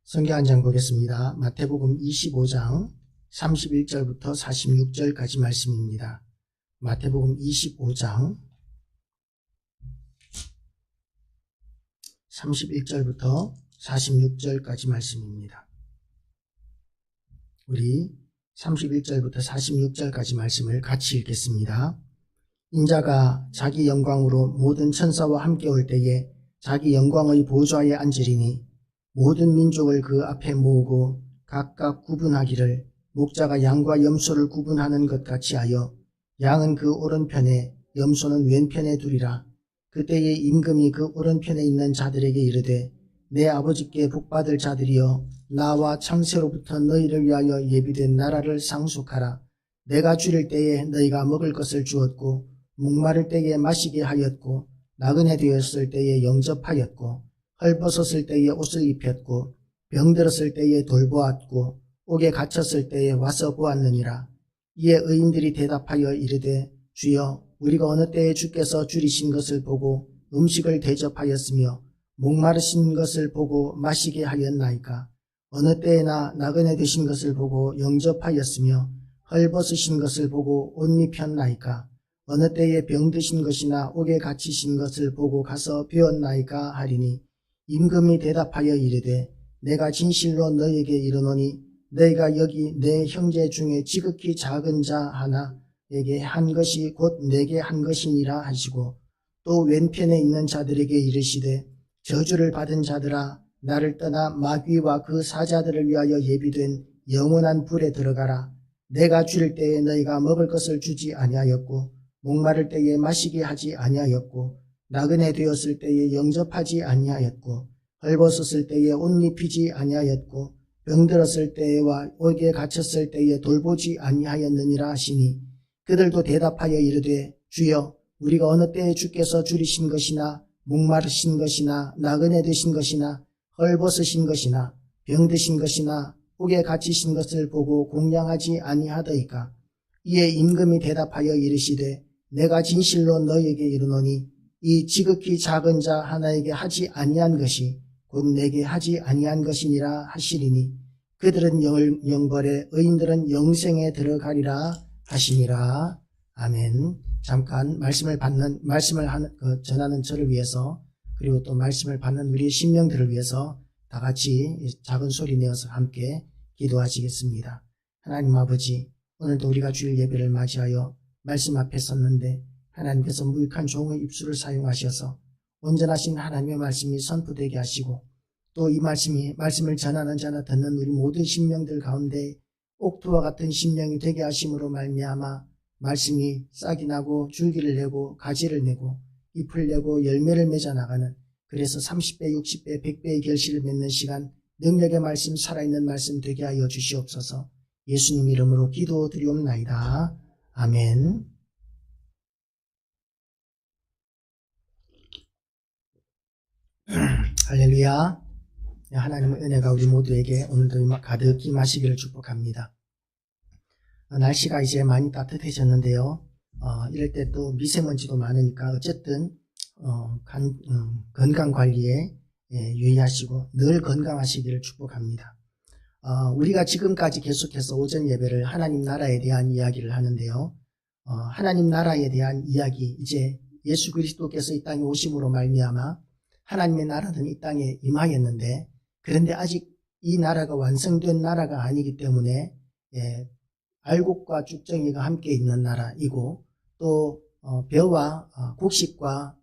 성경 한 장 보겠습니다. 마태복음 25장 31절부터 46절까지 말씀입니다. 마태복음 25장 31절부터 46절까지 말씀입니다. 우리 31절부터 46절까지 말씀을 같이 읽겠습니다. 인자가 자기 영광으로 모든 천사와 함께 올 때에 자기 영광의 보좌에 앉으리니 모든 민족을 그 앞에 모으고 각각 구분하기를 목자가 양과 염소를 구분하는 것 같이 하여 양은 그 오른편에 염소는 왼편에 두리라. 그때에 임금이 그 오른편에 있는 자들에게 이르되 내 아버지께 복받을 자들이여 나와 창세로부터 너희를 위하여 예비된 나라를 상속하라. 내가 줄일 때에 너희가 먹을 것을 주었고 목마를 때에 마시게 하였고 나그네 되었을 때에 영접하였고 헐벗었을 때에 옷을 입혔고 병들었을 때에 돌보았고 옥에 갇혔을 때에 와서 보았느니라. 이에 의인들이 대답하여 이르되 주여 우리가 어느 때에 주께서 줄이신 것을 보고 음식을 대접하였으며 목마르신 것을 보고 마시게 하였나이까. 어느 때에나 나그네 되신 것을 보고 영접하였으며 헐벗으신 것을 보고 옷 입혔나이까. 어느 때에 병드신 것이나 옥에 갇히신 것을 보고 가서 배웠나이까 하리니 임금이 대답하여 이르되 내가 진실로 너희에게 이르노니 너희가 여기 내 형제 중에 지극히 작은 자 하나에게 한 것이 곧 내게 한 것이니라 하시고 또 왼편에 있는 자들에게 이르시되 저주를 받은 자들아 나를 떠나 마귀와 그 사자들을 위하여 예비된 영원한 불에 들어가라. 내가 줄일 때에 너희가 먹을 것을 주지 아니하였고 목마를 때에 마시게 하지 아니하였고 나그네 되었을 때에 영접하지 아니하였고 헐벗었을 때에 옷 입히지 아니하였고 병들었을 때와 옥에 갇혔을 때에 돌보지 아니하였느니라 하시니 그들도 대답하여 이르되 주여 우리가 어느 때에 주께서 줄이신 것이나 목마르신 것이나 나그네 되신 것이나 헐벗으신 것이나 병드신 것이나 옥에 갇히신 것을 보고 공양하지 아니하더이까. 이에 임금이 대답하여 이르시되 내가 진실로 너희에게 이르노니 이 지극히 작은 자 하나에게 하지 아니한 것이 곧 내게 하지 아니한 것이니라 하시리니 그들은 영벌에 의인들은 영생에 들어가리라 하시니라. 아멘. 잠깐 말씀을 전하는 저를 위해서 그리고 또 말씀을 받는 우리의 심령들을 위해서 다 같이 작은 소리 내어서 함께 기도하시겠습니다. 하나님 아버지, 오늘도 우리가 주일 예배를 맞이하여 말씀 앞에 섰는데 하나님께서 무익한 종의 입술을 사용하셔서 온전하신 하나님의 말씀이 선포되게 하시고 또 이 말씀을 전하는 자나 듣는 우리 모든 심령들 가운데 옥토와 같은 심령이 되게 하심으로 말미암아 말씀이 싹이 나고 줄기를 내고 가지를 내고 잎을 내고 열매를 맺어 나가는, 그래서 30배, 60배, 100배의 결실을 맺는 시간 능력의 말씀, 살아있는 말씀 되게 하여 주시옵소서. 예수님 이름으로 기도드리옵나이다. 아멘. 할렐루야. 하나님의 은혜가 우리 모두에게 오늘도 가득히 마시기를 축복합니다. 날씨가 이제 많이 따뜻해졌는데요. 이럴 때 또 미세먼지도 많으니까 어쨌든 건강관리에 유의하시고 늘 건강하시기를 축복합니다. 우리가 지금까지 계속해서 오전 예배를 하나님 나라에 대한 이야기를 하는데요. 하나님 나라에 대한 이야기, 이제 예수 그리스도께서 이 땅에 오심으로 말미암아 하나님의 나라는 이 땅에 임하였는데, 그런데 아직 이 나라가 완성된 나라가 아니기 때문에 알곡과 쭉정이가 함께 있는 나라이고 또 벼와 곡식과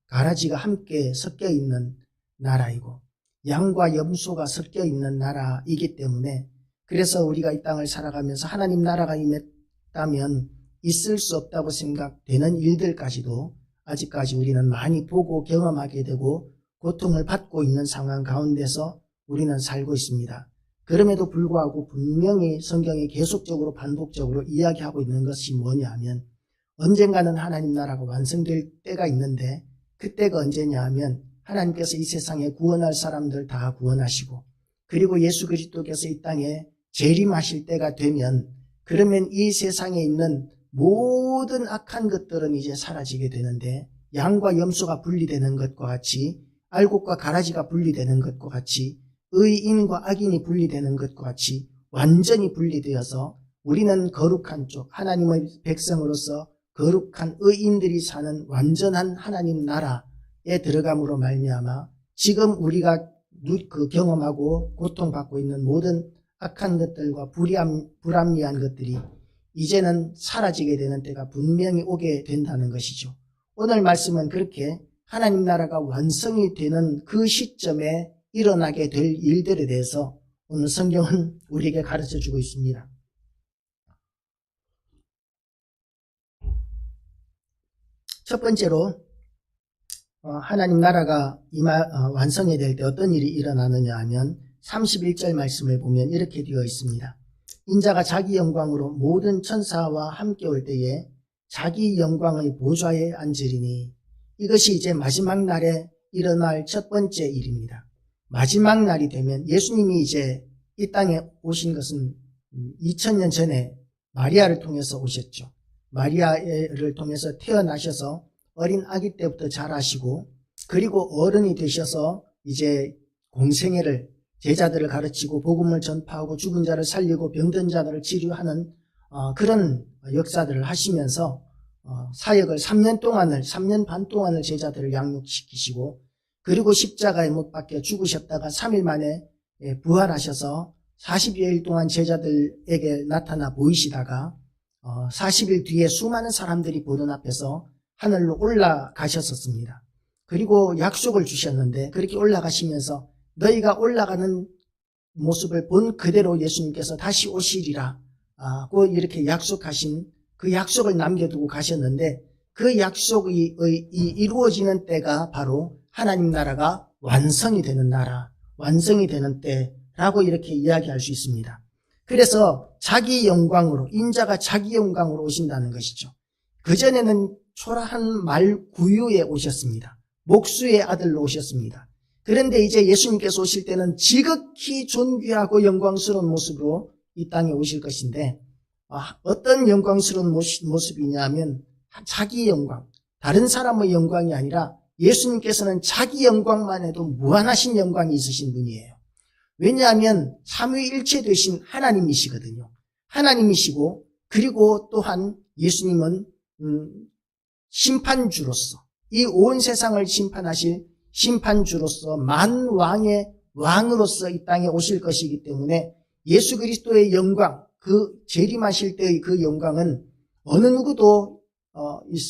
가라지가 함께 섞여 있는 나라이고 양과 염소가 섞여 있는 나라이기 때문에, 그래서 우리가 이 땅을 살아가면서 하나님 나라가 임했다면 있을 수 없다고 생각되는 일들까지도 아직까지 우리는 많이 보고 경험하게 되고 고통을 받고 있는 상황 가운데서 우리는 살고 있습니다. 그럼에도 불구하고 분명히 성경이 계속적으로 반복적으로 이야기하고 있는 것이 뭐냐 하면 언젠가는 하나님 나라가 완성될 때가 있는데, 그때가 언제냐 하면 하나님께서 이 세상에 구원할 사람들 다 구원하시고 그리고 예수 그리스도께서 이 땅에 재림하실 때가 되면, 그러면 이 세상에 있는 모든 악한 것들은 이제 사라지게 되는데 양과 염소가 분리되는 것과 같이 알곡과 가라지가 분리되는 것과 같이 의인과 악인이 분리되는 것과 같이 완전히 분리되어서 우리는 거룩한 쪽, 하나님의 백성으로서 거룩한 의인들이 사는 완전한 하나님 나라에 들어감으로 말미암아 지금 우리가 경험하고 고통받고 있는 모든 악한 것들과 불합리한 것들이 이제는 사라지게 되는 때가 분명히 오게 된다는 것이죠. 오늘 말씀은 그렇게 하나님 나라가 완성이 되는 그 시점에 일어나게 될 일들에 대해서 오늘 성경은 우리에게 가르쳐 주고 있습니다. 첫 번째로 하나님 나라가 완성이 될 때 어떤 일이 일어나느냐 하면 31절 말씀을 보면 이렇게 되어 있습니다. 인자가 자기 영광으로 모든 천사와 함께 올 때에 자기 영광의 보좌에 앉으리니 이것이 이제 마지막 날에 일어날 첫 번째 일입니다. 마지막 날이 되면 예수님이 이제 이 땅에 오신 것은 2000년 전에 마리아를 통해서 오셨죠. 마리아를 통해서 태어나셔서 어린 아기 때부터 자라시고 그리고 어른이 되셔서 이제 공생애를 제자들을 가르치고 복음을 전파하고 죽은 자를 살리고 병든 자들을 치료하는 그런 역사들을 하시면서 사역을 3년 반 동안을 제자들을 양육시키시고 그리고 십자가에 못 박혀 죽으셨다가 3일 만에 부활하셔서 40여일 동안 제자들에게 나타나 보이시다가 40일 뒤에 수많은 사람들이 보는 앞에서 하늘로 올라가셨었습니다. 그리고 약속을 주셨는데 그렇게 올라가시면서 너희가 올라가는 모습을 본 그대로 예수님께서 다시 오시리라 고 이렇게 약속하신 그 약속을 남겨두고 가셨는데 그 약속이 이루어지는 때가 바로 하나님 나라가 완성이 되는 나라, 완성이 되는 때라고 이렇게 이야기할 수 있습니다. 그래서 자기 영광으로, 인자가 자기 영광으로 오신다는 것이죠. 그전에는 초라한 말 구유에 오셨습니다. 목수의 아들로 오셨습니다. 그런데 이제 예수님께서 오실 때는 지극히 존귀하고 영광스러운 모습으로 이 땅에 오실 것인데 어떤 영광스러운 모습이냐 하면 자기 영광, 다른 사람의 영광이 아니라 예수님께서는 자기 영광만 해도 무한하신 영광이 있으신 분이에요. 왜냐하면 삼위일체 되신 하나님이시거든요. 하나님이시고 그리고 또한 예수님은 심판주로서 이 온 세상을 심판하실 심판주로서 만왕의 왕으로서 이 땅에 오실 것이기 때문에 예수 그리스도의 영광, 그 재림하실 때의 그 영광은 어느 누구도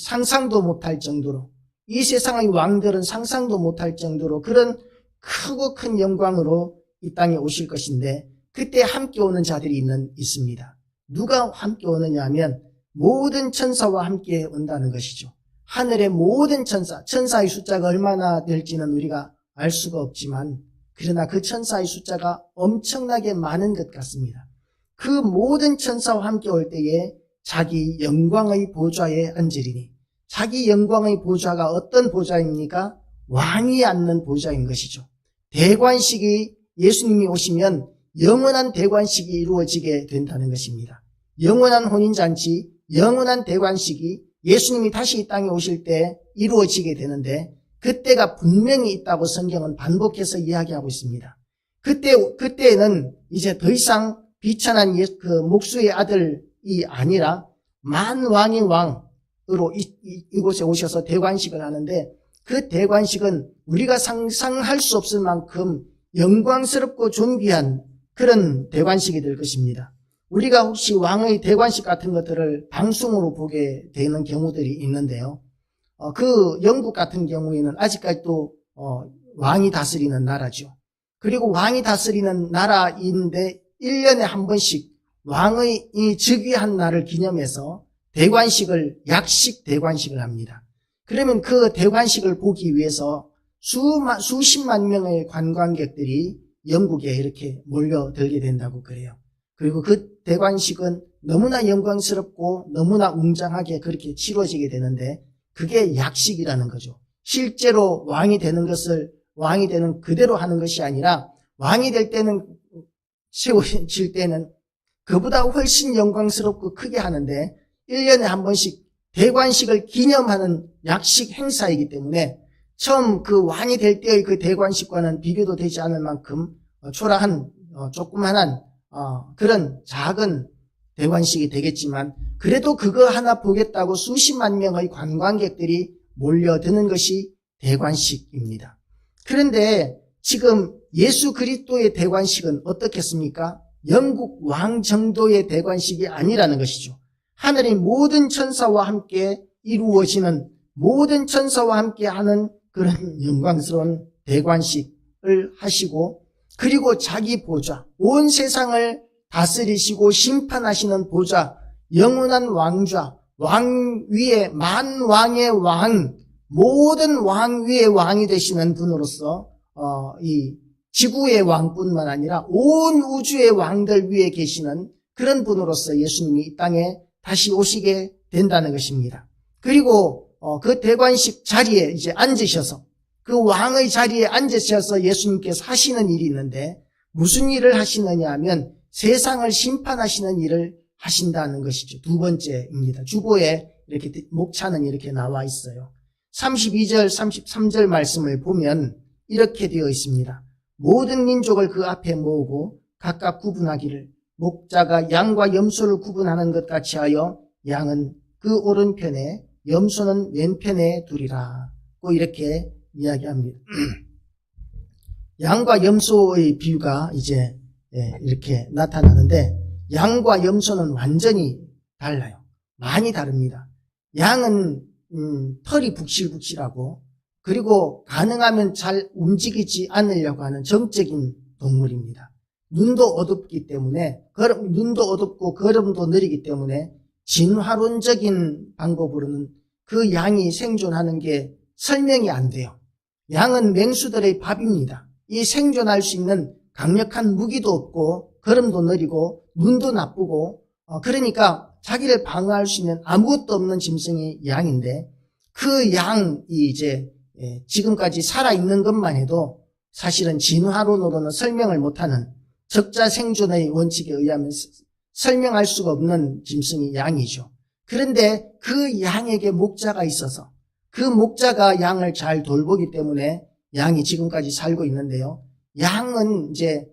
상상도 못할 정도로 이 세상의 왕들은 상상도 못할 정도로 그런 크고 큰 영광으로 이 땅에 오실 것인데 그때 함께 오는 자들이 있습니다. 누가 함께 오느냐 하면 모든 천사와 함께 온다는 것이죠. 하늘의 모든 천사의 숫자가 얼마나 될지는 우리가 알 수가 없지만 그러나 그 천사의 숫자가 엄청나게 많은 것 같습니다. 그 모든 천사와 함께 올 때에 자기 영광의 보좌에 앉으리니 자기 영광의 보좌가 어떤 보좌입니까? 왕이 앉는 보좌인 것이죠. 대관식이 예수님이 오시면 영원한 대관식이 이루어지게 된다는 것입니다. 영원한 혼인잔치, 영원한 대관식이 예수님이 다시 이 땅에 오실 때 이루어지게 되는데 그때가 분명히 있다고 성경은 반복해서 이야기하고 있습니다. 그때에는 이제 더 이상 비천한 그 목수의 아들이 아니라 만왕의 왕으로 이곳에 오셔서 대관식을 하는데 그 대관식은 우리가 상상할 수 없을 만큼 영광스럽고 존귀한 그런 대관식이 될 것입니다. 우리가 혹시 왕의 대관식 같은 것들을 방송으로 보게 되는 경우들이 있는데요. 그 영국 같은 경우에는 아직까지도 왕이 다스리는 나라죠. 그리고 왕이 다스리는 나라인데 1년에 한 번씩 왕의 이 즉위한 날을 기념해서 약식 대관식을 합니다. 그러면 그 대관식을 보기 위해서 수십만 명의 관광객들이 영국에 이렇게 몰려들게 된다고 그래요. 그리고 그 대관식은 너무나 영광스럽고 너무나 웅장하게 그렇게 치러지게 되는데 그게 약식이라는 거죠. 실제로 왕이 되는 그대로 하는 것이 아니라 왕이 될 때는 세워질 때는 그보다 훨씬 영광스럽고 크게 하는데 1년에 한 번씩 대관식을 기념하는 약식 행사이기 때문에 처음 그 왕이 될 때의 그 대관식과는 비교도 되지 않을 만큼 초라한 조그만한 그런 작은 대관식이 되겠지만, 그래도 그거 하나 보겠다고 수십만 명의 관광객들이 몰려드는 것이 대관식입니다. 그런데 지금 예수 그리스도의 대관식은 어떻겠습니까? 영국 왕 정도의 대관식이 아니라는 것이죠. 하늘의 모든 천사와 함께 이루어지는, 모든 천사와 함께 하는 그런 영광스러운 대관식을 하시고, 그리고 자기 보좌, 온 세상을 다스리시고 심판하시는 보좌, 영원한 왕좌, 왕 위에 만왕의 왕, 모든 왕 위의 왕이 되시는 분으로서 이 지구의 왕뿐만 아니라 온 우주의 왕들 위에 계시는 그런 분으로서 예수님이 이 땅에 다시 오시게 된다는 것입니다. 그리고 그 대관식 자리에 이제 앉으셔서, 그 왕의 자리에 앉으셔서 예수님께서 하시는 일이 있는데, 무슨 일을 하시느냐 하면 세상을 심판하시는 일을 하신다는 것이죠. 두 번째입니다. 주보에 이렇게 목차는 이렇게 나와 있어요. 32절, 33절 말씀을 보면 이렇게 되어 있습니다. 모든 민족을 그 앞에 모으고 각각 구분하기를, 목자가 양과 염소를 구분하는 것 같이 하여 양은 그 오른편에 염소는 왼편에 두리라. 이렇게 이야기합니다. 양과 염소의 비유가 이제 이렇게 나타나는데, 양과 염소는 완전히 달라요. 많이 다릅니다. 양은 털이 북실북실하고, 그리고 가능하면 잘 움직이지 않으려고 하는 정적인 동물입니다. 눈도 어둡기 때문에, 눈도 어둡고 걸음도 느리기 때문에 진화론적인 방법으로는 그 양이 생존하는 게 설명이 안 돼요. 양은 맹수들의 밥입니다. 이 생존할 수 있는 강력한 무기도 없고 걸음도 느리고 눈도 나쁘고, 그러니까 자기를 방어할 수 있는 아무것도 없는 짐승이 양인데, 그 양이 이제 지금까지 살아있는 것만 해도 사실은 진화론으로는 설명을 못하는, 적자 생존의 원칙에 의하면 설명할 수가 없는 짐승이 양이죠. 그런데 그 양에게 목자가 있어서, 그 목자가 양을 잘 돌보기 때문에 양이 지금까지 살고 있는데요. 양은 이제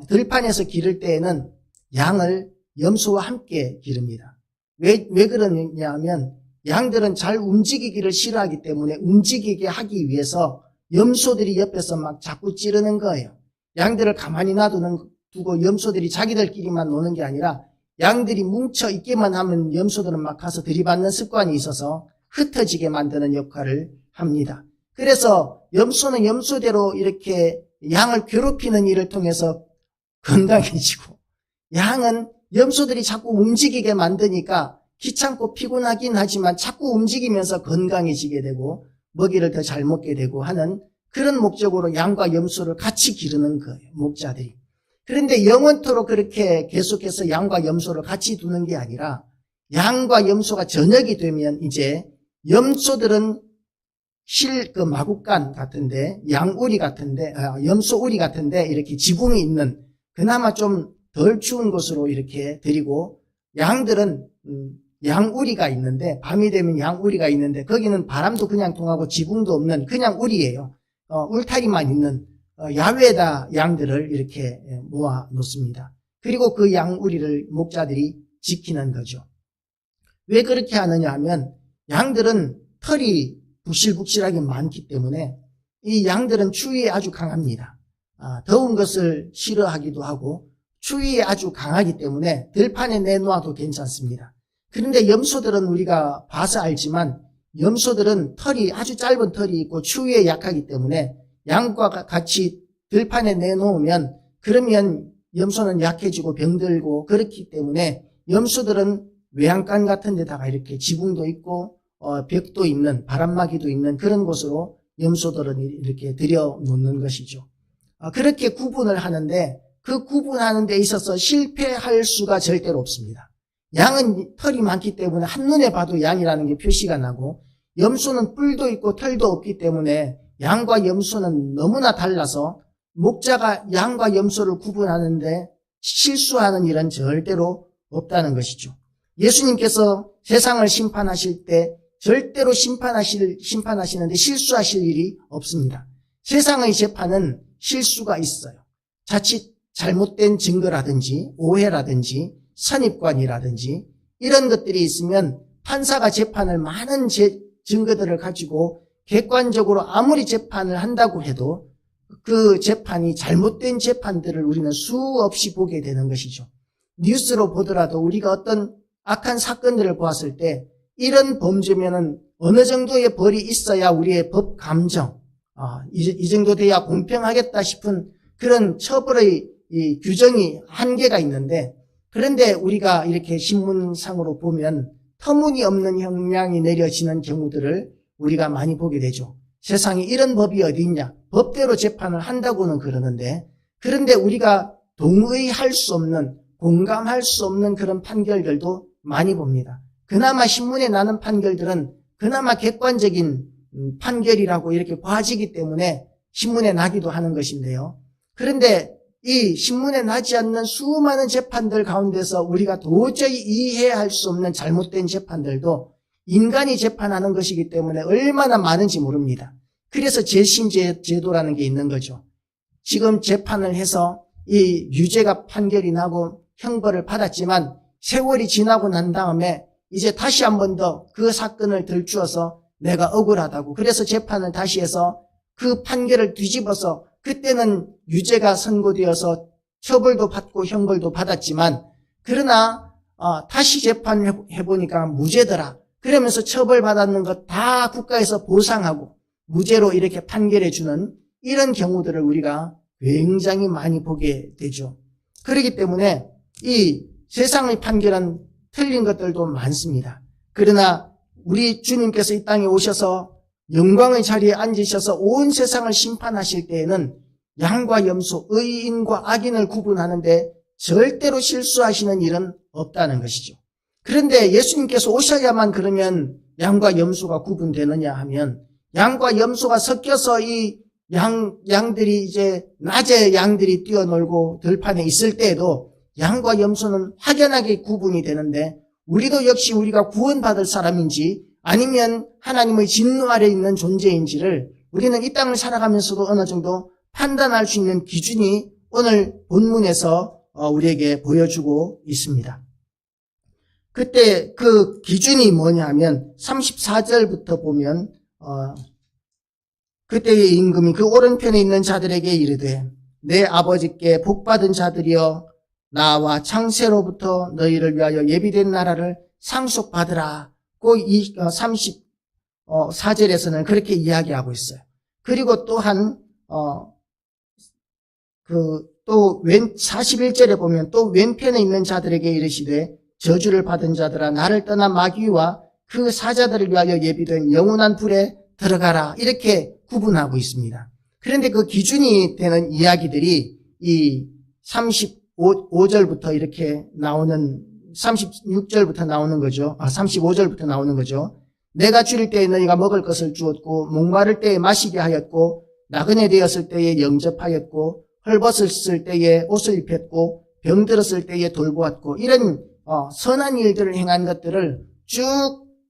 들판에서 기를 때에는 양을 염소와 함께 기릅니다. 왜 그러냐 하면, 양들은 잘 움직이기를 싫어하기 때문에 움직이게 하기 위해서 염소들이 옆에서 막 자꾸 찌르는 거예요. 양들을 가만히 놔두고 염소들이 자기들끼리만 노는 게 아니라 양들이 뭉쳐 있기만 하면 염소들은 막 가서 들이받는 습관이 있어서 흩어지게 만드는 역할을 합니다. 그래서 염소는 염소대로 이렇게 양을 괴롭히는 일을 통해서 건강해지고, 양은 염소들이 자꾸 움직이게 만드니까 귀찮고 피곤하긴 하지만 자꾸 움직이면서 건강해지게 되고 먹이를 더 잘 먹게 되고 하는 그런 목적으로 양과 염소를 같이 기르는 거예요, 목자들이. 그런데 영원토록 그렇게 계속해서 양과 염소를 같이 두는 게 아니라, 양과 염소가 저녁이 되면 이제 염소들은 그 마구간 같은데, 양우리 같은데, 염소우리 같은데 이렇게 지붕이 있는 그나마 좀 덜 추운 곳으로 이렇게 데리고, 양들은 양우리가 있는데, 밤이 되면 양우리가 있는데 거기는 바람도 그냥 통하고 지붕도 없는 그냥 우리예요. 울타리만 있는 야외에다 양들을 이렇게 모아 놓습니다. 그리고 그 양우리를 목자들이 지키는 거죠. 왜 그렇게 하느냐 하면, 양들은 털이 북실북실하게 많기 때문에 이 양들은 추위에 아주 강합니다. 더운 것을 싫어하기도 하고 추위에 아주 강하기 때문에 들판에 내놓아도 괜찮습니다. 그런데 염소들은 우리가 봐서 알지만, 염소들은 털이 아주 짧은 털이 있고 추위에 약하기 때문에 양과 같이 들판에 내놓으면, 그러면 염소는 약해지고 병들고, 그렇기 때문에 염소들은 외양간 같은 데다가 이렇게 지붕도 있고 벽도 있는, 바람막이도 있는 그런 곳으로 염소들은 이렇게 들여놓는 것이죠. 그렇게 구분을 하는데, 그 구분하는 데 있어서 실패할 수가 절대로 없습니다. 양은 털이 많기 때문에 한눈에 봐도 양이라는 게 표시가 나고, 염소는 뿔도 있고 털도 없기 때문에 양과 염소는 너무나 달라서 목자가 양과 염소를 구분하는데 실수하는 일은 절대로 없다는 것이죠. 예수님께서 세상을 심판하실 때 절대로 심판하시는데 실수하실 일이 없습니다. 세상의 재판은 실수가 있어요. 자칫 잘못된 증거라든지 오해라든지 선입관이라든지 이런 것들이 있으면 판사가 재판을 많은 증거들을 가지고 객관적으로 아무리 재판을 한다고 해도 그 재판이 잘못된 재판들을 우리는 수없이 보게 되는 것이죠. 뉴스로 보더라도 우리가 어떤 악한 사건들을 보았을 때 이런 범죄면은 어느 정도의 벌이 있어야 우리의 법 감정, 이 정도 돼야 공평하겠다 싶은 그런 처벌의 이 규정이 한계가 있는데, 그런데 우리가 이렇게 신문상으로 보면 터무니없는 형량이 내려지는 경우들을 우리가 많이 보게 되죠. 세상에 이런 법이 어디 있냐? 법대로 재판을 한다고는 그러는데, 그런데 우리가 동의할 수 없는, 공감할 수 없는 그런 판결들도 많이 봅니다. 그나마 신문에 나는 판결들은 그나마 객관적인 판결이라고 이렇게 봐지기 때문에 신문에 나기도 하는 것인데요. 그런데 이 신문에 나지 않는 수많은 재판들 가운데서 우리가 도저히 이해할 수 없는 잘못된 재판들도 인간이 재판하는 것이기 때문에 얼마나 많은지 모릅니다. 그래서 재심제도라는 게 있는 거죠. 지금 재판을 해서 이 유죄가 판결이 나고 형벌을 받았지만 세월이 지나고 난 다음에 이제 다시 한 번 더 그 사건을 들추어서 내가 억울하다고, 그래서 재판을 다시 해서 그 판결을 뒤집어서 그때는 유죄가 선고되어서 처벌도 받고 형벌도 받았지만 그러나 다시 재판해보니까 무죄더라. 그러면서 처벌받았는 것 다 국가에서 보상하고 무죄로 이렇게 판결해주는 이런 경우들을 우리가 굉장히 많이 보게 되죠. 그렇기 때문에 이 세상의 판결은 틀린 것들도 많습니다. 그러나 우리 주님께서 이 땅에 오셔서 영광의 자리에 앉으셔서 온 세상을 심판하실 때에는 양과 염소, 의인과 악인을 구분하는데 절대로 실수하시는 일은 없다는 것이죠. 그런데 예수님께서 오셔야만 그러면 양과 염소가 구분되느냐 하면, 양과 염소가 섞여서 이 양들이 이제 낮에 양들이 뛰어놀고 들판에 있을 때에도 양과 염소는 확연하게 구분이 되는데, 우리도 역시 우리가 구원받을 사람인지 아니면 하나님의 진노 아래 있는 존재인지를 우리는 이 땅을 살아가면서도 어느 정도 판단할 수 있는 기준이 오늘 본문에서 우리에게 보여주고 있습니다. 그때 그 기준이 뭐냐 하면 34절부터 보면 그때의 임금이 그 오른편에 있는 자들에게 이르되 내 아버지께 복받은 자들이여 나와 창세로부터 너희를 위하여 예비된 나라를 상속받으라. 그 34절에서는 그렇게 이야기하고 있어요. 그리고 또한 또 41절에 보면 또 왼편에 있는 자들에게 이르시되 저주를 받은 자들아 나를 떠나 마귀와 그 사자들을 위하여 예비된 영원한 불에 들어가라. 이렇게 구분하고 있습니다. 그런데 그 기준이 되는 이야기들이 이 35절부터 이렇게 나오는 36절부터 나오는 거죠. 35절부터 나오는 거죠. 내가 줄일 때에 너희가 먹을 것을 주었고 목마를 때에 마시게 하였고 나그네 되었을 때에 영접하였고 헐벗었을 때에 옷을 입혔고 병들었을 때에 돌보았고 이런 선한 일들을 행한 것들을 쭉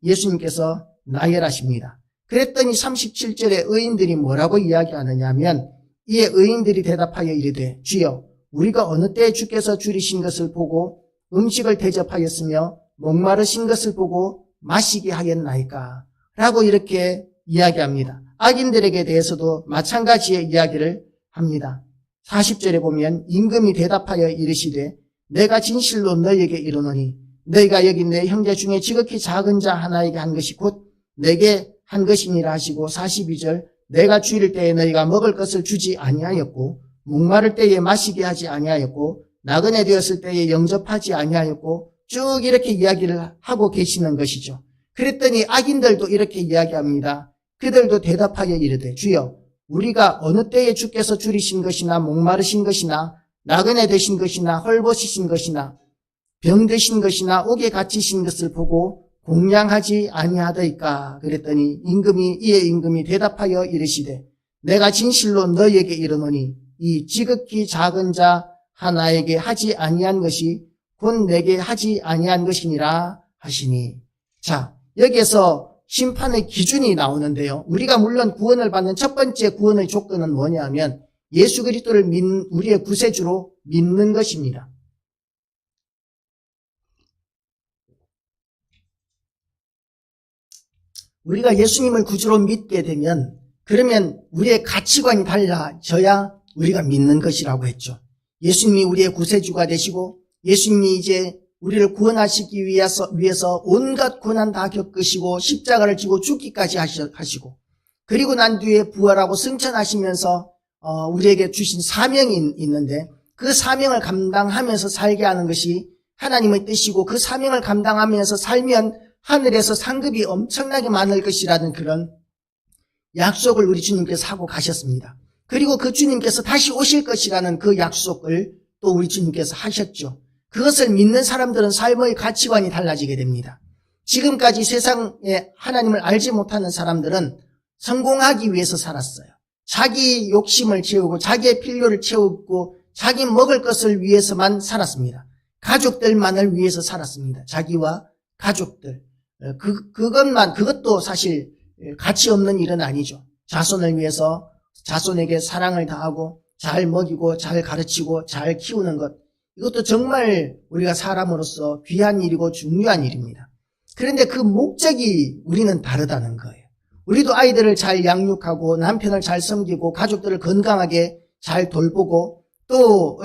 예수님께서 나열하십니다. 그랬더니 37절에 의인들이 뭐라고 이야기하느냐 하면 이에 의인들이 대답하여 이르되 주여 우리가 어느 때에 주께서 줄이신 것을 보고 음식을 대접하였으며 목마르신 것을 보고 마시게 하였나이까 라고 이렇게 이야기합니다. 악인들에게 대해서도 마찬가지의 이야기를 합니다. 40절에 보면 임금이 대답하여 이르시되 내가 진실로 너희에게 이르노니 너희가 여기 내 형제 중에 지극히 작은 자 하나에게 한 것이 곧 내게 한 것이니라 하시고 42절 내가 줄일 때에 너희가 먹을 것을 주지 아니하였고 목마를 때에 마시게 하지 아니하였고 나그네 되었을 때에 영접하지 아니하였고 쭉 이렇게 이야기를 하고 계시는 것이죠. 그랬더니 악인들도 이렇게 이야기합니다. 그들도 대답하여 이르되 주여 우리가 어느 때에 주께서 줄이신 것이나 목마르신 것이나 나그네 되신 것이나 헐벗으신 것이나 병드신 것이나 옥에 갇히신 것을 보고 공양하지 아니하더이까. 그랬더니 이에 임금이 대답하여 이르시되 내가 진실로 너희에게 이르노니 이 지극히 작은 자 하나에게 하지 아니한 것이 곧 내게 하지 아니한 것이니라 하시니. 자, 여기에서 심판의 기준이 나오는데요. 우리가 물론 구원을 받는 첫 번째 구원의 조건은 뭐냐 하면 예수 그리스도를 우리의 구세주로 믿는 것입니다. 우리가 예수님을 구주로 믿게 되면 그러면 우리의 가치관이 달라져야 우리가 믿는 것이라고 했죠. 예수님이 우리의 구세주가 되시고 예수님이 이제 우리를 구원하시기 위해서 온갖 고난 다 겪으시고 십자가를 지고 죽기까지 하시고 그리고 난 뒤에 부활하고 승천하시면서 우리에게 주신 사명이 있는데 그 사명을 감당하면서 살게 하는 것이 하나님의 뜻이고 그 사명을 감당하면서 살면 하늘에서 상급이 엄청나게 많을 것이라는 그런 약속을 우리 주님께서 하고 가셨습니다. 그리고 그 주님께서 다시 오실 것이라는 그 약속을 또 우리 주님께서 하셨죠. 그것을 믿는 사람들은 삶의 가치관이 달라지게 됩니다. 지금까지 세상에 하나님을 알지 못하는 사람들은 성공하기 위해서 살았어요. 자기 욕심을 채우고 자기의 필요를 채우고 자기 먹을 것을 위해서만 살았습니다. 가족들만을 위해서 살았습니다. 자기와 가족들. 그것도 사실 가치 없는 일은 아니죠. 자손을 위해서 자손에게 사랑을 다하고 잘 먹이고 잘 가르치고 잘 키우는 것. 이것도 정말 우리가 사람으로서 귀한 일이고 중요한 일입니다. 그런데 그 목적이 우리는 다르다는 거예요. 우리도 아이들을 잘 양육하고 남편을 잘 섬기고 가족들을 건강하게 잘 돌보고 또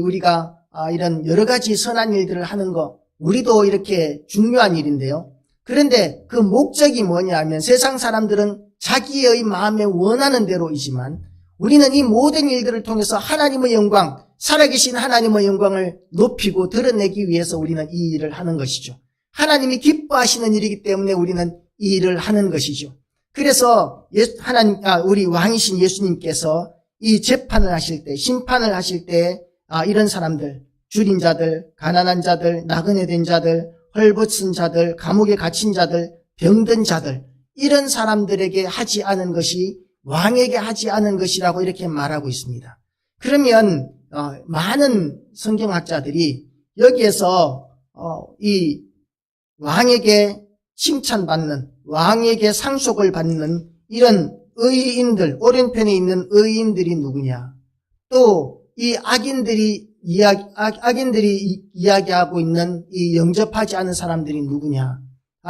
우리가 이런 여러 가지 선한 일들을 하는 거 우리도 이렇게 중요한 일인데요. 그런데 그 목적이 뭐냐 하면 세상 사람들은 자기의 마음에 원하는 대로이지만 우리는 이 모든 일들을 통해서 하나님의 영광, 살아계신 하나님의 영광을 높이고 드러내기 위해서 우리는 이 일을 하는 것이죠. 하나님이 기뻐하시는 일이기 때문에 우리는 이 일을 하는 것이죠. 그래서 우리 왕이신 예수님께서 이 재판을 하실 때, 심판을 하실 때 이런 사람들, 줄인 자들, 가난한 자들, 나그네 된 자들, 헐벗은 자들, 감옥에 갇힌 자들, 병든 자들 이런 사람들에게 하지 않은 것이 왕에게 하지 않은 것이라고 이렇게 말하고 있습니다. 그러면 많은 성경학자들이 여기에서 이 왕에게 칭찬받는 왕에게 상속을 받는 이런 의인들, 오른편에 있는 의인들이 누구냐? 또 이 악인들이 이야기하고 있는 이 영접하지 않은 사람들이 누구냐?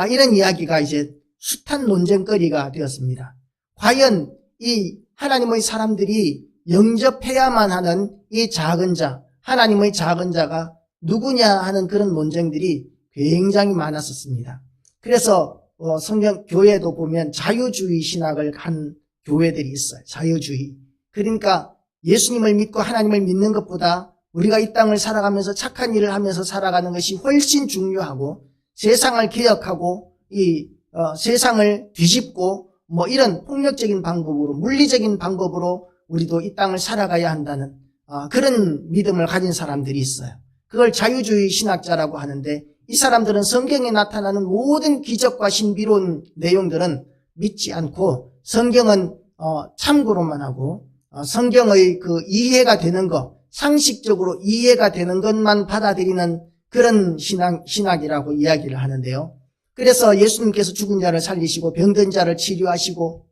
이런 이야기가 이제 숱한 논쟁거리가 되었습니다. 과연 이 하나님의 사람들이 영접해야만 하는 이 작은 자, 하나님의 작은 자가 누구냐 하는 그런 논쟁들이 굉장히 많았었습니다. 그래서 성경 교회도 보면 자유주의 신학을 한 교회들이 있어요. 자유주의. 그러니까 예수님을 믿고 하나님을 믿는 것보다 우리가 이 땅을 살아가면서 착한 일을 하면서 살아가는 것이 훨씬 중요하고 세상을 개혁하고 세상을 뒤집고 이런 폭력적인 방법으로 물리적인 방법으로 우리도 이 땅을 살아가야 한다는 그런 믿음을 가진 사람들이 있어요. 그걸 자유주의 신학자라고 하는데 이 사람들은 성경에 나타나는 모든 기적과 신비로운 내용들은 믿지 않고 성경은 참고로만 하고 성경의 그 이해가 되는 것, 상식적으로 이해가 되는 것만 받아들이는 그런 신학이라고 이야기를 하는데요. 그래서 예수님께서 죽은 자를 살리시고 병든 자를 치료하시고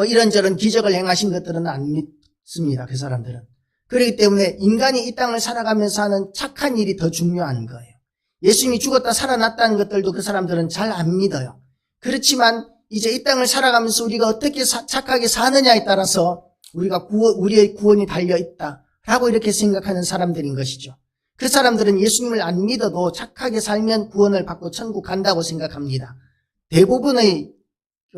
이런저런 기적을 행하신 것들은 안 믿습니다. 그 사람들은. 그렇기 때문에 인간이 이 땅을 살아가면서 하는 착한 일이 더 중요한 거예요. 예수님이 죽었다 살아났다는 것들도 그 사람들은 잘 안 믿어요. 그렇지만 이제 이 땅을 살아가면서 우리가 어떻게 착하게 사느냐에 따라서 우리의 구원이 달려있다라고 이렇게 생각하는 사람들인 것이죠. 그 사람들은 예수님을 안 믿어도 착하게 살면 구원을 받고 천국 간다고 생각합니다. 대부분의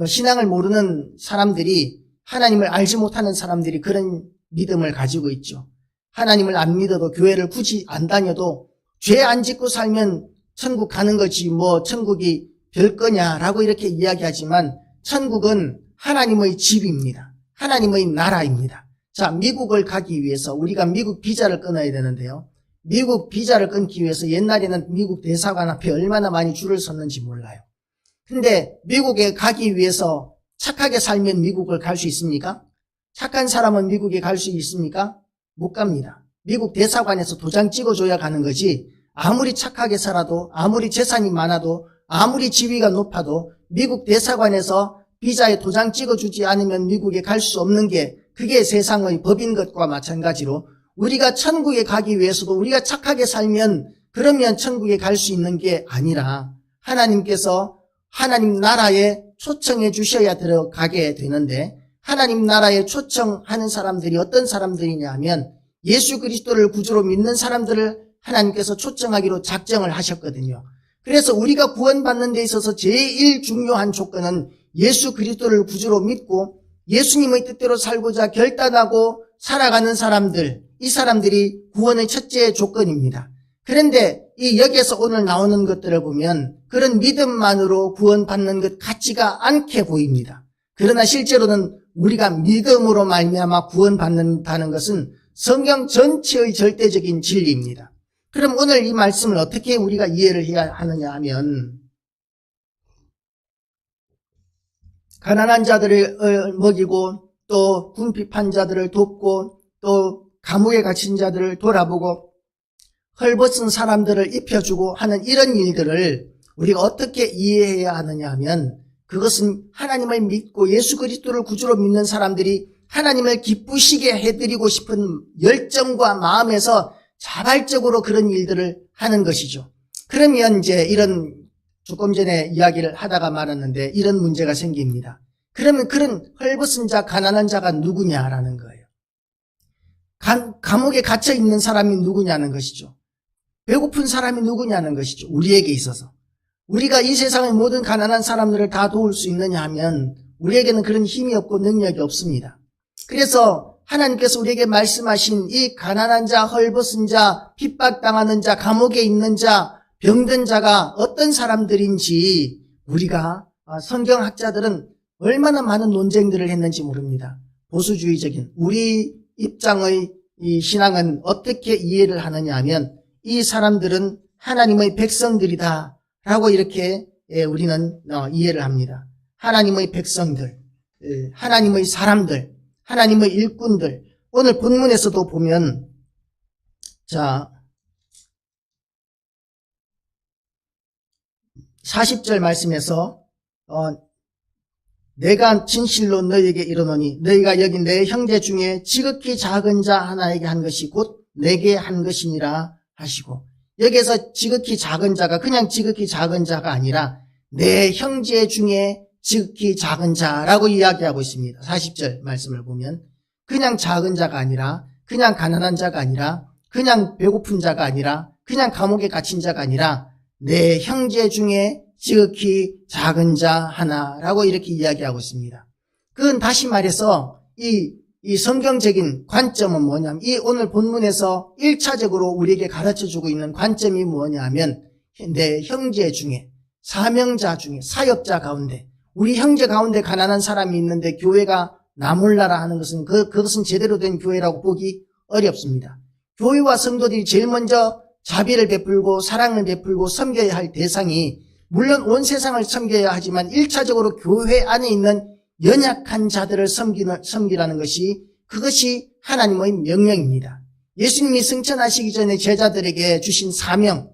신앙을 모르는 사람들이 하나님을 알지 못하는 사람들이 그런 믿음을 가지고 있죠. 하나님을 안 믿어도 교회를 굳이 안 다녀도 죄 안 짓고 살면 천국 가는 거지 천국이 별거냐라고 이렇게 이야기하지만 천국은 하나님의 집입니다. 하나님의 나라입니다. 자, 미국을 가기 위해서 우리가 미국 비자를 끊어야 되는데요. 미국 비자를 끊기 위해서 옛날에는 미국 대사관 앞에 얼마나 많이 줄을 섰는지 몰라요. 근데 미국에 가기 위해서 착하게 살면 미국을 갈 수 있습니까? 착한 사람은 미국에 갈 수 있습니까? 못 갑니다. 미국 대사관에서 도장 찍어줘야 가는 거지 아무리 착하게 살아도 아무리 재산이 많아도 아무리 지위가 높아도 미국 대사관에서 비자에 도장 찍어주지 않으면 미국에 갈 수 없는 게 그게 세상의 법인 것과 마찬가지로 우리가 천국에 가기 위해서도 우리가 착하게 살면 그러면 천국에 갈 수 있는 게 아니라 하나님께서 하나님 나라에 초청해 주셔야 들어가게 되는데 하나님 나라에 초청하는 사람들이 어떤 사람들이냐 하면 예수 그리스도를 구주로 믿는 사람들을 하나님께서 초청하기로 작정을 하셨거든요. 그래서 우리가 구원받는 데 있어서 제일 중요한 조건은 예수 그리스도를 구주로 믿고 예수님의 뜻대로 살고자 결단하고 살아가는 사람들, 이 사람들이 구원의 첫째 조건입니다. 그런데 이 여기에서 오늘 나오는 것들을 보면 그런 믿음만으로 구원받는 것 같지가 않게 보입니다. 그러나 실제로는 우리가 믿음으로 말미암아 구원받는다는 것은 성경 전체의 절대적인 진리입니다. 그럼 오늘 이 말씀을 어떻게 우리가 이해를 해야 하느냐 하면 가난한 자들을 먹이고 또 궁핍한 자들을 돕고 또 감옥에 갇힌 자들을 돌아보고 헐벗은 사람들을 입혀주고 하는 이런 일들을 우리가 어떻게 이해해야 하느냐 하면 그것은 하나님을 믿고 예수 그리스도를 구주로 믿는 사람들이 하나님을 기쁘시게 해드리고 싶은 열정과 마음에서 자발적으로 그런 일들을 하는 것이죠. 그러면 이제 이런 조금 전에 이야기를 하다가 말았는데 이런 문제가 생깁니다. 그러면 그런 헐벗은 자, 가난한 자가 누구냐라는 거예요. 감옥에 갇혀 있는 사람이 누구냐는 것이죠. 배고픈 사람이 누구냐는 것이죠. 우리에게 있어서. 우리가 이 세상의 모든 가난한 사람들을 다 도울 수 있느냐 하면 우리에게는 그런 힘이 없고 능력이 없습니다. 그래서 하나님께서 우리에게 말씀하신 이 가난한 자, 헐벗은 자, 핍박당하는 자, 감옥에 있는 자, 병든 자가 어떤 사람들인지 우리가 성경학자들은 얼마나 많은 논쟁들을 했는지 모릅니다. 보수주의적인 우리 입장의 이 신앙은 어떻게 이해를 하느냐 하면 이 사람들은 하나님의 백성들이다 라고 이렇게 우리는 이해를 합니다. 하나님의 백성들, 하나님의 사람들, 하나님의 일꾼들. 오늘 본문에서도 보면 자 40절 말씀에서 내가 진실로 너희에게 이르노니 너희가 여기 내 형제 중에 지극히 작은 자 하나에게 한 것이 곧 내게 한 것이니라 하시고 여기에서 지극히 작은 자가 그냥 지극히 작은 자가 아니라 내 형제 중에 지극히 작은 자라고 이야기하고 있습니다. 40절 말씀을 보면 그냥 작은 자가 아니라 그냥 가난한 자가 아니라 그냥 배고픈 자가 아니라 그냥 감옥에 갇힌 자가 아니라 내 형제 중에 지극히 작은 자 하나라고 이렇게 이야기하고 있습니다. 그건 다시 말해서 이 성경적인 관점은 뭐냐면 이 오늘 본문에서 1차적으로 우리에게 가르쳐주고 있는 관점이 뭐냐 하면 내 형제 중에 사명자 중에 사역자 가운데 우리 형제 가운데 가난한 사람이 있는데 교회가 나몰라라 하는 것은 그것은 제대로 된 교회라고 보기 어렵습니다. 교회와 성도들이 제일 먼저 자비를 베풀고 사랑을 베풀고 섬겨야 할 대상이 물론 온 세상을 섬겨야 하지만 1차적으로 교회 안에 있는 연약한 자들을 섬기라는 것이 그것이 하나님의 명령입니다. 예수님이 승천하시기 전에 제자들에게 주신 사명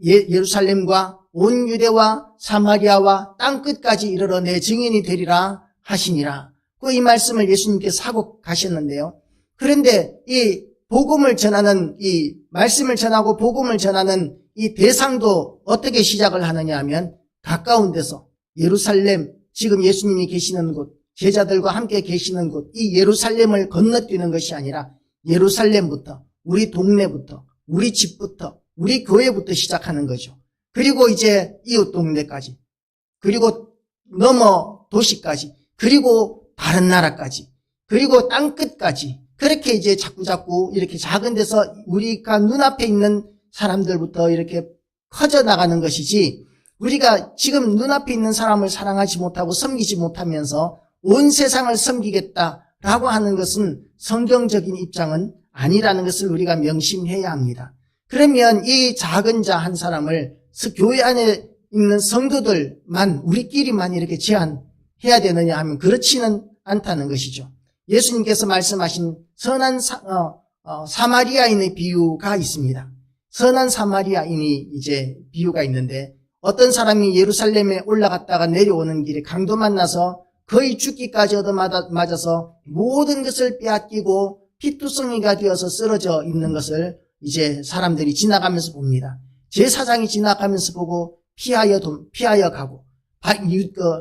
예루살렘과 온 유대와 사마리아와 땅끝까지 이르러 내 증인이 되리라 하시니라. 이 말씀을 예수님께서 하고 가셨는데요. 그런데 이 복음을 전하는 이 말씀을 전하고 복음을 전하는 이 대상도 어떻게 시작을 하느냐 하면 가까운 데서 예루살렘 지금 예수님이 계시는 곳 제자들과 함께 계시는 곳 이 예루살렘을 건너뛰는 것이 아니라 예루살렘부터 우리 동네부터 우리 집부터 우리 교회부터 시작하는 거죠. 그리고 이제 이웃 동네까지 그리고 넘어 도시까지 그리고 다른 나라까지 그리고 땅끝까지 그렇게 이제 자꾸자꾸 이렇게 작은 데서 우리가 눈앞에 있는 사람들부터 이렇게 커져나가는 것이지 우리가 지금 눈앞에 있는 사람을 사랑하지 못하고 섬기지 못하면서 온 세상을 섬기겠다라고 하는 것은 성경적인 입장은 아니라는 것을 우리가 명심해야 합니다. 그러면 이 작은 자 한 사람을 교회 안에 있는 성도들만 우리끼리만 이렇게 제한해야 되느냐 하면 그렇지는 않다는 것이죠. 예수님께서 말씀하신 선한 사마리아인의 비유가 있습니다. 선한 사마리아인이 이제 비유가 있는데 어떤 사람이 예루살렘에 올라갔다가 내려오는 길에 강도 만나서 거의 죽기까지 얻어맞아서 모든 것을 빼앗기고 피투성이가 되어서 쓰러져 있는 것을 이제 사람들이 지나가면서 봅니다. 제사장이 지나가면서 보고 피하여 가고,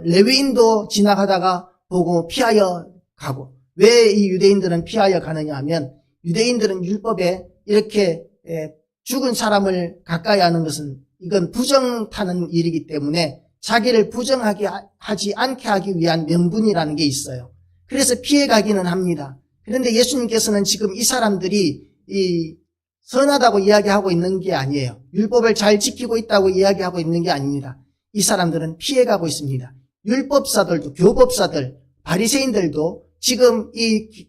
레위인도 지나가다가 보고 피하여 가고. 왜 이 유대인들은 피하여 가느냐 하면, 유대인들은 율법에 이렇게 죽은 사람을 가까이 하는 것은 이건 부정타는 일이기 때문에 자기를 부정하게 하지 않게 하기 위한 명분이라는 게 있어요. 그래서 피해 가기는 합니다. 그런데 예수님께서는 지금 이 사람들이 선하다고 이야기하고 있는 게 아니에요. 율법을 잘 지키고 있다고 이야기하고 있는 게 아닙니다. 이 사람들은 피해가고 있습니다. 율법사들도, 교법사들, 바리새인들도 지금 이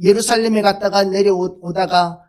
예루살렘에 갔다가 내려오다가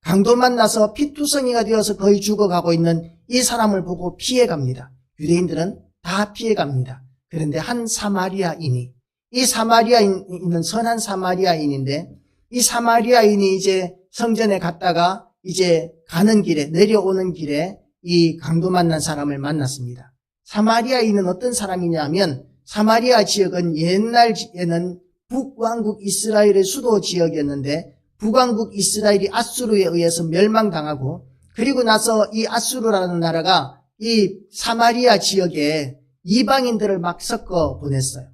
강도 만나서 피투성이가 되어서 거의 죽어가고 있는 이 사람을 보고 피해갑니다. 유대인들은 다 피해갑니다. 그런데 한 사마리아인이, 이 사마리아인은 선한 사마리아인인데, 이 사마리아인이 이제 성전에 갔다가 이제 가는 길에, 내려오는 길에 이 강도 만난 사람을 만났습니다. 사마리아인은 어떤 사람이냐면, 사마리아 지역은 옛날에는 북왕국 이스라엘의 수도 지역이었는데, 북왕국 이스라엘이 아수르에 의해서 멸망당하고, 그리고 나서 이 아수르라는 나라가 이 사마리아 지역에 이방인들을 막 섞어 보냈어요.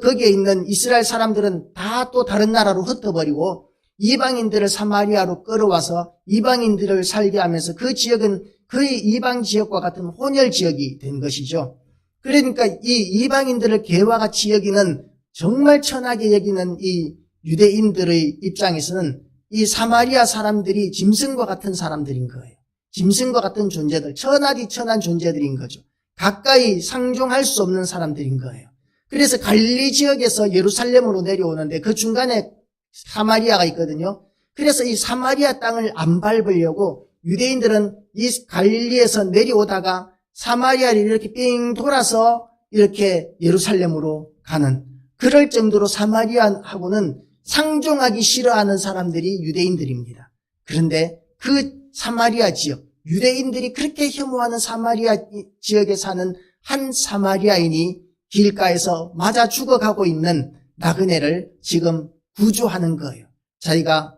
거기에 있는 이스라엘 사람들은 다 또 다른 나라로 흩어버리고 이방인들을 사마리아로 끌어와서 이방인들을 살게 하면서 그 지역은 거의 이방 지역과 같은 혼혈 지역이 된 것이죠. 그러니까 이 이방인들을 개와 같이 여기는, 정말 천하게 여기는 이 유대인들의 입장에서는 이 사마리아 사람들이 짐승과 같은 사람들인 거예요. 짐승과 같은 존재들, 천하디 천한 존재들인 거죠. 가까이 상종할 수 없는 사람들인 거예요. 그래서 갈릴리 지역에서 예루살렘으로 내려오는데 그 중간에 사마리아가 있거든요. 그래서 이 사마리아 땅을 안 밟으려고 유대인들은 이 갈릴리에서 내려오다가 사마리아를 이렇게 삥 돌아서 이렇게 예루살렘으로 가는, 그럴 정도로 사마리아하고는 상종하기 싫어하는 사람들이 유대인들입니다. 그런데 그 사마리아 지역, 유대인들이 그렇게 혐오하는 사마리아 지역에 사는 한 사마리아인이 길가에서 맞아 죽어가고 있는 나그네를 지금 구조하는 거예요. 자기가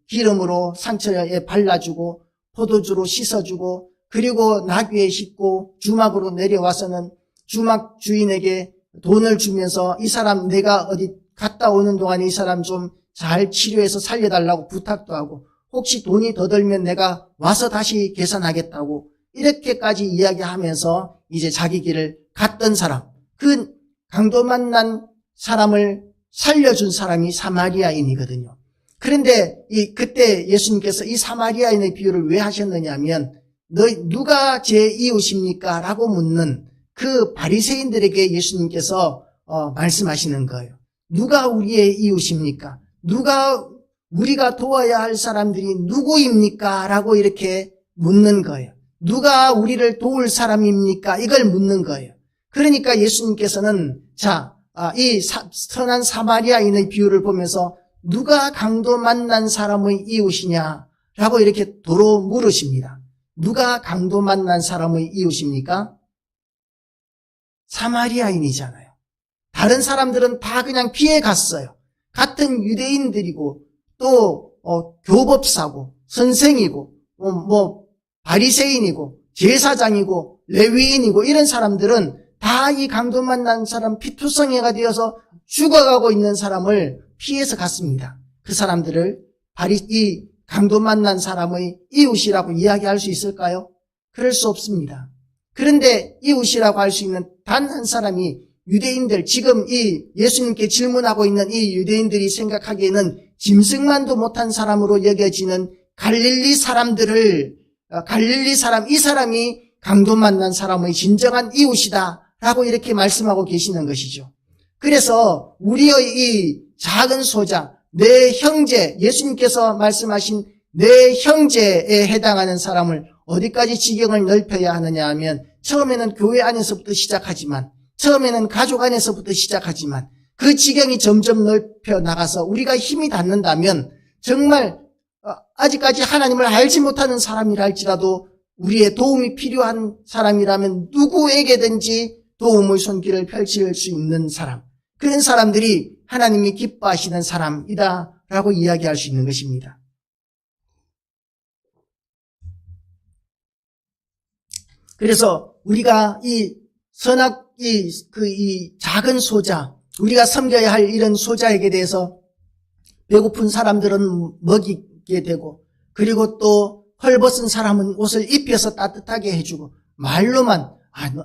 기름으로 상처에 발라주고 포도주로 씻어주고, 그리고 나귀에 싣고 주막으로 내려와서는 주막 주인에게 돈을 주면서 이 사람 내가 어디 갔다 오는 동안에 이 사람 좀 잘 치료해서 살려달라고 부탁도 하고, 혹시 돈이 더 들면 내가 와서 다시 계산하겠다고 이렇게까지 이야기하면서 이제 자기 길을 갔던 사람, 그 강도 만난 사람을 살려준 사람이 사마리아인이거든요. 그런데 그때 예수님께서 이 사마리아인의 비유를 왜 하셨느냐면, 누가 제 이웃입니까? 라고 묻는 그 바리새인들에게 예수님께서 말씀하시는 거예요. 누가 우리의 이웃입니까? 누가 우리가 도와야 할 사람들이 누구입니까? 라고 이렇게 묻는 거예요. 누가 우리를 도울 사람입니까? 이걸 묻는 거예요. 그러니까 예수님께서는 이 선한 사마리아인의 비유를 보면서 누가 강도 만난 사람의 이웃이냐라고 이렇게 도로 물으십니다. 누가 강도 만난 사람의 이웃입니까? 사마리아인이잖아요. 다른 사람들은 다 그냥 피해 갔어요. 같은 유대인들이고 또 교법사고 선생이고 바리새인이고 제사장이고 레위인이고 이런 사람들은 다 이 강도 만난 사람, 피투성이가 되어서 죽어가고 있는 사람을 피해서 갔습니다. 그 사람들을 이 강도 만난 사람의 이웃이라고 이야기할 수 있을까요? 그럴 수 없습니다. 그런데 이웃이라고 할 수 있는 단 한 사람이 유대인들, 지금 이 예수님께 질문하고 있는 이 유대인들이 생각하기에는 짐승만도 못한 사람으로 여겨지는 갈릴리 사람, 이 사람이 강도 만난 사람의 진정한 이웃이다라고 이렇게 말씀하고 계시는 것이죠. 그래서 우리의 이 작은 소자, 내 형제, 예수님께서 말씀하신 내 형제에 해당하는 사람을 어디까지 지경을 넓혀야 하느냐 하면, 처음에는 교회 안에서부터 시작하지만, 처음에는 가족 안에서부터 시작하지만, 그 지경이 점점 넓혀 나가서 우리가 힘이 닿는다면, 정말 아직까지 하나님을 알지 못하는 사람이라 할지라도 우리의 도움이 필요한 사람이라면 누구에게든지 도움의 손길을 펼칠 수 있는 사람, 그런 사람들이 하나님이 기뻐하시는 사람이다라고 이야기할 수 있는 것입니다. 그래서 우리가 이 작은 소자, 우리가 섬겨야 할 이런 소자에게 대해서 배고픈 사람들은 먹이게 되고, 그리고 또 헐벗은 사람은 옷을 입혀서 따뜻하게 해주고, 말로만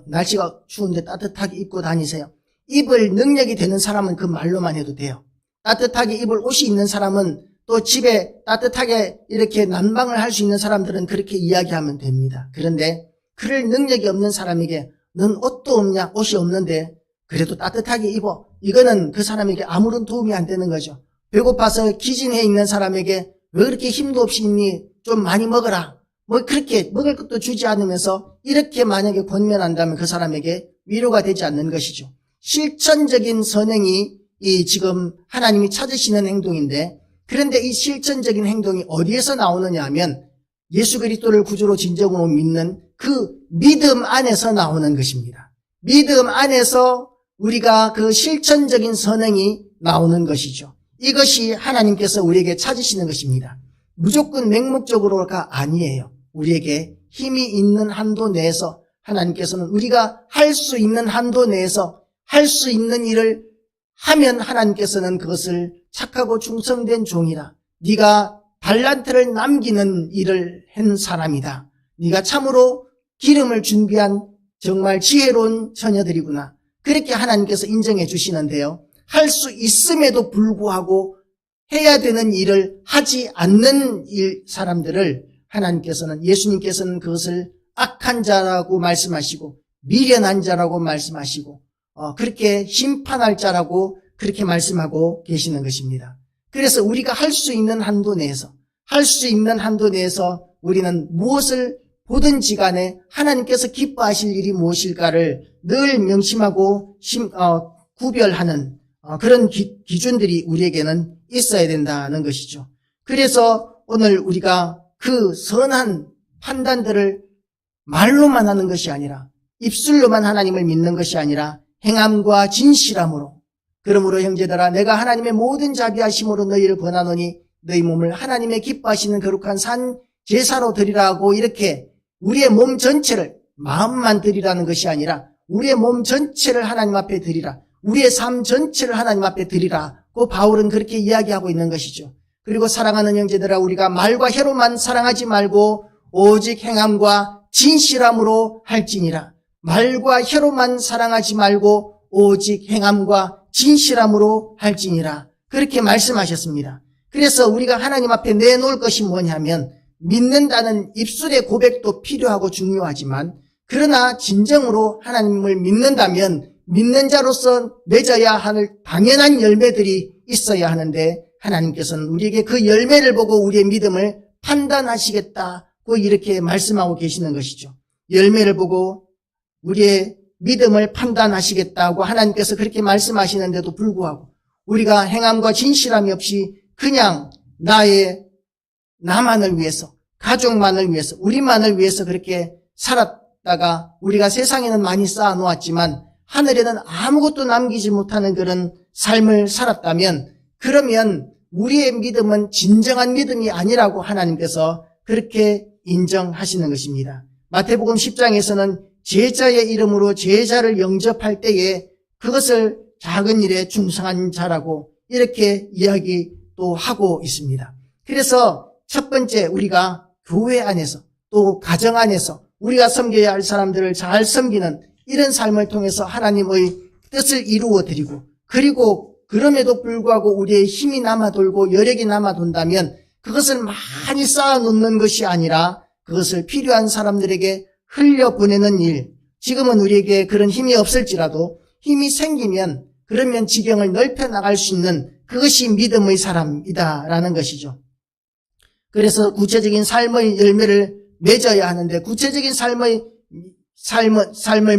날씨가 추운데 따뜻하게 입고 다니세요. 입을 능력이 되는 사람은 그 말로만 해도 돼요. 따뜻하게 입을 옷이 있는 사람은 또 집에 따뜻하게 이렇게 난방을 할 수 있는 사람들은 그렇게 이야기하면 됩니다. 그런데 그럴 능력이 없는 사람에게 넌 옷도 없냐, 옷이 없는데 그래도 따뜻하게 입어, 이거는 그 사람에게 아무런 도움이 안 되는 거죠. 배고파서 기진해 있는 사람에게 왜 그렇게 힘도 없이 있니, 좀 많이 먹어라, 뭐 그렇게 먹을 것도 주지 않으면서 이렇게 만약에 권면한다면 그 사람에게 위로가 되지 않는 것이죠. 실천적인 선행이 이 지금 하나님이 찾으시는 행동인데, 그런데 이 실천적인 행동이 어디에서 나오느냐 하면 예수 그리스도를 구주로 진정으로 믿는 그 믿음 안에서 나오는 것입니다. 믿음 안에서 우리가 그 실천적인 선행이 나오는 것이죠. 이것이 하나님께서 우리에게 찾으시는 것입니다. 무조건 맹목적으로가 아니에요. 우리에게 힘이 있는 한도 내에서 하나님께서는 우리가 할 수 있는 한도 내에서 할 수 있는 일을 하면 하나님께서는 그것을 착하고 충성된 종이라, 네가 달란트를 남기는 일을 한 사람이다, 네가 참으로 기름을 준비한 정말 지혜로운 처녀들이구나, 그렇게 하나님께서 인정해 주시는데요. 할 수 있음에도 불구하고 해야 되는 일을 하지 않는 사람들을 하나님께서는, 예수님께서는 그것을 악한 자라고 말씀하시고 미련한 자라고 말씀하시고 그렇게 심판할 자라고 그렇게 말씀하고 계시는 것입니다. 그래서 우리가 할 수 있는 한도 내에서, 우리는 무엇을 보든지 간에 하나님께서 기뻐하실 일이 무엇일까를 늘 명심하고 구별하는 그런 기준들이 우리에게는 있어야 된다는 것이죠. 그래서 오늘 우리가 그 선한 판단들을 말로만 하는 것이 아니라, 입술로만 하나님을 믿는 것이 아니라 행함과 진실함으로, 그러므로 형제들아 내가 하나님의 모든 자비하심으로 너희를 권하노니 너희 몸을 하나님의 기뻐하시는 거룩한 산 제사로 드리라고, 이렇게 우리의 몸 전체를, 마음만 드리라는 것이 아니라 우리의 몸 전체를 하나님 앞에 드리라, 우리의 삶 전체를 하나님 앞에 드리라고 바울은 그렇게 이야기하고 있는 것이죠. 그리고 사랑하는 형제들아, 우리가 말과 혀로만 사랑하지 말고 오직 행함과 진실함으로 할지니라. 말과 혀로만 사랑하지 말고 오직 행함과 진실함으로 할지니라, 그렇게 말씀하셨습니다. 그래서 우리가 하나님 앞에 내놓을 것이 뭐냐면, 믿는다는 입술의 고백도 필요하고 중요하지만, 그러나 진정으로 하나님을 믿는다면 믿는 자로서 맺어야 할 당연한 열매들이 있어야 하는데, 하나님께서는 우리에게 그 열매를 보고 우리의 믿음을 판단하시겠다고 이렇게 말씀하고 계시는 것이죠. 열매를 보고 우리의 믿음을 판단하시겠다고 하나님께서 그렇게 말씀하시는데도 불구하고 우리가 행함과 진실함이 없이 그냥 나만을 위해서, 가족만을 위해서, 우리만을 위해서 그렇게 살았다가 우리가 세상에는 많이 쌓아놓았지만 하늘에는 아무것도 남기지 못하는 그런 삶을 살았다면, 그러면 우리의 믿음은 진정한 믿음이 아니라고 하나님께서 그렇게 인정하시는 것입니다. 마태복음 10장에서는 제자의 이름으로 제자를 영접할 때에 그것을 작은 일에 충성한 자라고 이렇게 이야기도 하고 있습니다. 그래서 첫 번째, 우리가 교회 안에서 또 가정 안에서 우리가 섬겨야 할 사람들을 잘 섬기는 이런 삶을 통해서 하나님의 뜻을 이루어 드리고, 그리고 그럼에도 불구하고 우리의 힘이 남아돌고 여력이 남아돈다면 그것을 많이 쌓아놓는 것이 아니라 그것을 필요한 사람들에게 흘려보내는 일, 지금은 우리에게 그런 힘이 없을지라도 힘이 생기면 그러면 지경을 넓혀 나갈 수 있는, 그것이 믿음의 사람이다라는 것이죠. 그래서 구체적인 삶의 열매를 맺어야 하는데, 구체적인 삶을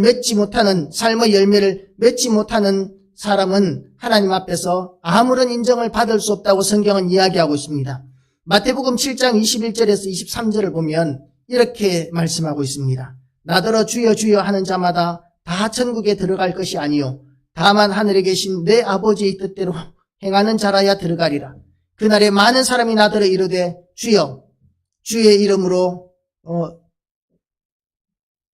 맺지 못하는, 삶의 열매를 맺지 못하는 사람은 하나님 앞에서 아무런 인정을 받을 수 없다고 성경은 이야기하고 있습니다. 마태복음 7장 21절에서 23절을 보면 이렇게 말씀하고 있습니다. 나더러 주여 주여 하는 자마다 다 천국에 들어갈 것이 아니요 다만 하늘에 계신 내 아버지의 뜻대로 행하는 자라야 들어가리라. 그날에 많은 사람이 나더러 이르되 주여 주의 이름으로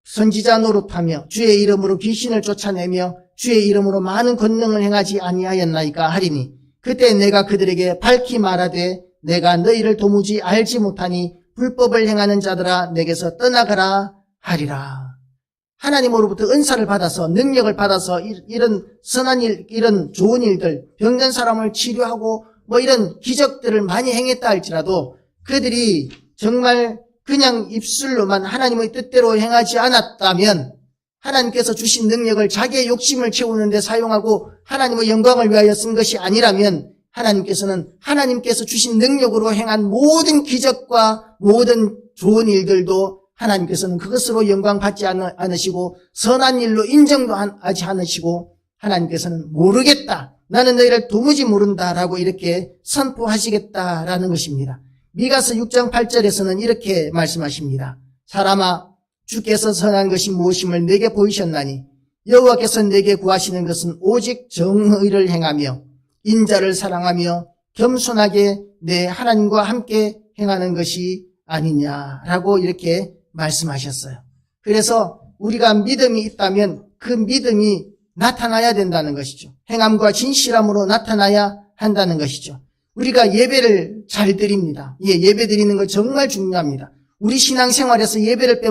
선지자 노릇하며 주의 이름으로 귀신을 쫓아내며 주의 이름으로 많은 권능을 행하지 아니하였나이까 하리니 그때 내가 그들에게 밝히 말하되 내가 너희를 도무지 알지 못하니 불법을 행하는 자들아 내게서 떠나가라 하리라. 하나님으로부터 은사를 받아서 능력을 받아서 이런 선한 일, 이런 좋은 일들, 병든 사람을 치료하고 뭐 이런 기적들을 많이 행했다 할지라도 그들이 정말 그냥 입술로만 하나님의 뜻대로 행하지 않았다면 하나님께서 주신 능력을 자기의 욕심을 채우는 데 사용하고 하나님의 영광을 위하여 쓴 것이 아니라면 하나님께서 주신 능력으로 행한 모든 기적과 모든 좋은 일들도 하나님께서는 그것으로 영광 받지 않으시고 선한 일로 인정도 하지 않으시고 하나님께서는 모르겠다. 나는 너희를 도무지 모른다라고 이렇게 선포하시겠다라는 것입니다. 미가서 6장 8절에서는 이렇게 말씀하십니다. 사람아 주께서 선한 것이 무엇임을 내게 보이셨나니 여호와께서 내게 구하시는 것은 오직 정의를 행하며 인자를 사랑하며 겸손하게 내 하나님과 함께 행하는 것이 아니냐라고 이렇게 말씀하셨어요. 그래서 우리가 믿음이 있다면 그 믿음이 나타나야 된다는 것이죠. 행함과 진실함으로 나타나야 한다는 것이죠. 우리가 예배를 잘 드립니다. 예배 드리는 거 정말 중요합니다. 우리 신앙생활에서 예배를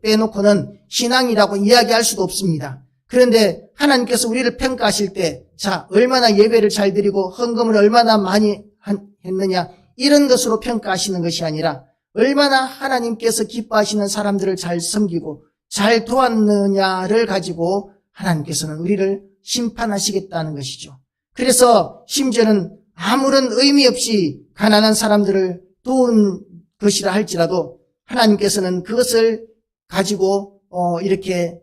빼놓고는 신앙이라고 이야기할 수도 없습니다. 그런데 하나님께서 우리를 평가하실 때 얼마나 예배를 잘 드리고 헌금을 얼마나 많이 했느냐 이런 것으로 평가하시는 것이 아니라 얼마나 하나님께서 기뻐하시는 사람들을 잘 섬기고 잘 도왔느냐를 가지고 하나님께서는 우리를 심판하시겠다는 것이죠. 그래서 심지어는 아무런 의미 없이 가난한 사람들을 도운 것이라 할지라도 하나님께서는 그것을 가지고 이렇게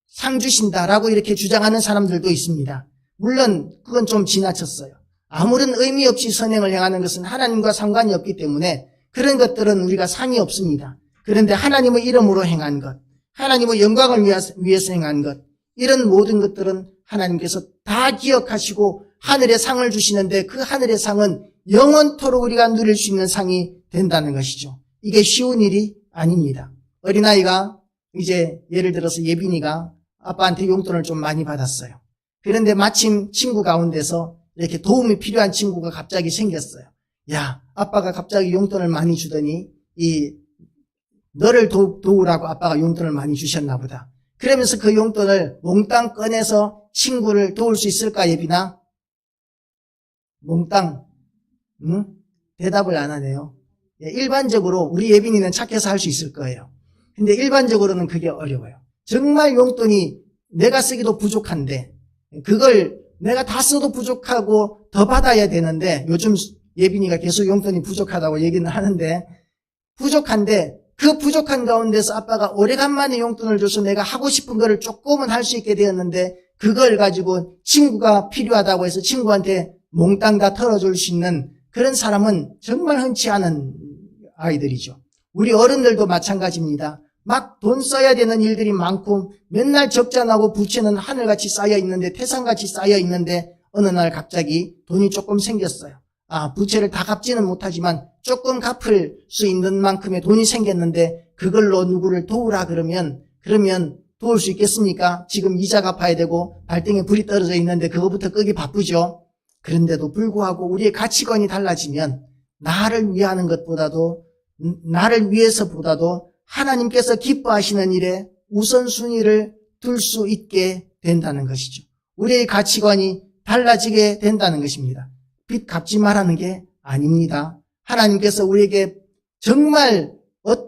상 주신다라고 이렇게 주장하는 사람들도 있습니다. 물론 그건 좀 지나쳤어요. 아무런 의미 없이 선행을 행하는 것은 하나님과 상관이 없기 때문에 그런 것들은 우리가 상이 없습니다. 그런데 하나님의 이름으로 행한 것, 하나님의 영광을 위해서 행한 것, 이런 모든 것들은 하나님께서 다 기억하시고 하늘의 상을 주시는데 그 하늘의 상은 영원토록 우리가 누릴 수 있는 상이 된다는 것이죠. 이게 쉬운 일이 아닙니다. 어린아이가 이제 예를 들어서 예빈이가 아빠한테 용돈을 좀 많이 받았어요. 그런데 마침 친구 가운데서 이렇게 도움이 필요한 친구가 갑자기 생겼어요. 야, 아빠가 갑자기 용돈을 많이 주더니 너를 도우라고 아빠가 용돈을 많이 주셨나 보다. 그러면서 그 용돈을 몽땅 꺼내서 친구를 도울 수 있을까, 예빈아? 몽땅, 대답을 안 하네요. 일반적으로 우리 예빈이는 착해서 할 수 있을 거예요. 근데 일반적으로는 그게 어려워요. 정말 용돈이 내가 쓰기도 부족한데 그걸 내가 다 써도 부족하고 더 받아야 되는데 요즘 예빈이가 계속 용돈이 부족하다고 얘기는 하는데 부족한데 그 부족한 가운데서 아빠가 오래간만에 용돈을 줘서 내가 하고 싶은 거를 조금은 할 수 있게 되었는데 그걸 가지고 친구가 필요하다고 해서 친구한테 몽땅 다 털어줄 수 있는 그런 사람은 정말 흔치 않은 아이들이죠. 우리 어른들도 마찬가지입니다. 막 돈 써야 되는 일들이 많고 맨날 적자 나고 부채는 하늘같이 쌓여 있는데 태산같이 쌓여 있는데 어느 날 갑자기 돈이 조금 생겼어요. 부채를 다 갚지는 못하지만 조금 갚을 수 있는 만큼의 돈이 생겼는데 그걸로 누구를 도우라 그러면 도울 수 있겠습니까? 지금 이자 갚아야 되고 발등에 불이 떨어져 있는데 그거부터 끄기 바쁘죠. 그런데도 불구하고 우리의 가치관이 달라지면 나를 위하는 것보다도 나를 위해서보다도 하나님께서 기뻐하시는 일에 우선순위를 둘 수 있게 된다는 것이죠. 우리의 가치관이 달라지게 된다는 것입니다. 빚 갚지 말라는 게 아닙니다. 하나님께서 우리에게 정말